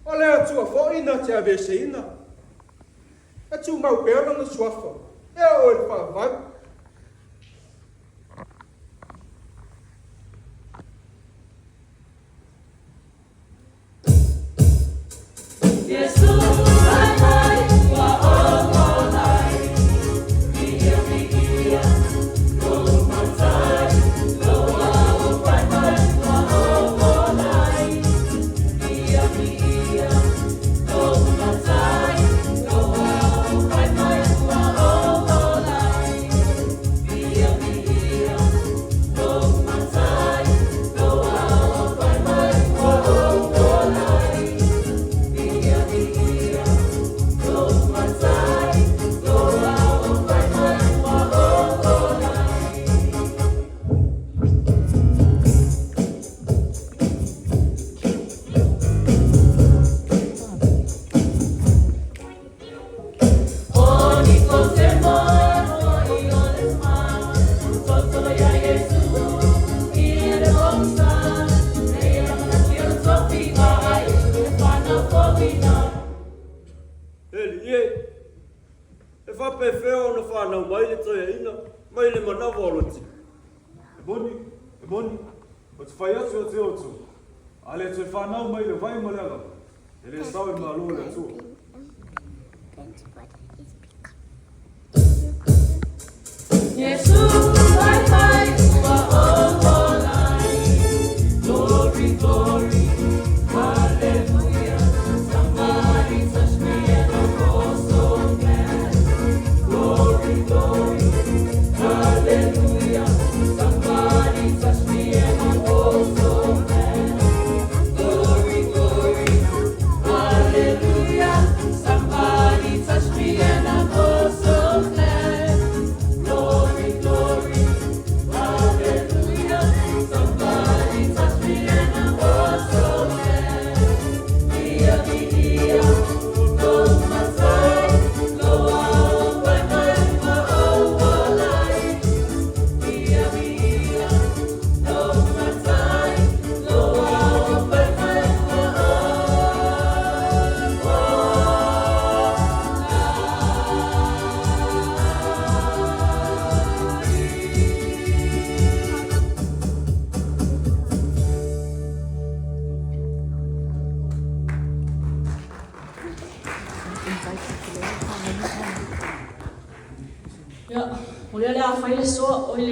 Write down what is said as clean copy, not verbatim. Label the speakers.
Speaker 1: Olha, tua avó ainda te avecina. A tua mau pela na sua avó. Eu olho para vai. E fa perfeo no fa no mai le tsoe ina, mai le mana voloti. E boni, o te fai atu o te otu. Ale tsoe fa nau mai le vai malaga. E le sau i malo le tu.
Speaker 2: Jesus, vai, vai, glory, glory, hallelujah. Somebody touch me and I fall so glad. Glory, glory, hallelujah. Somebody touch me and I fall so glad. Glory, glory, hallelujah. Somebody touch me and I fall so glad. Glory, glory, hallelujah. Somebody touch me and I fall so glad. Mia, mia, go my side, go out by my whole life. Mia, mia, go my side, go out by my
Speaker 3: Ja, mulla oli a fai le sua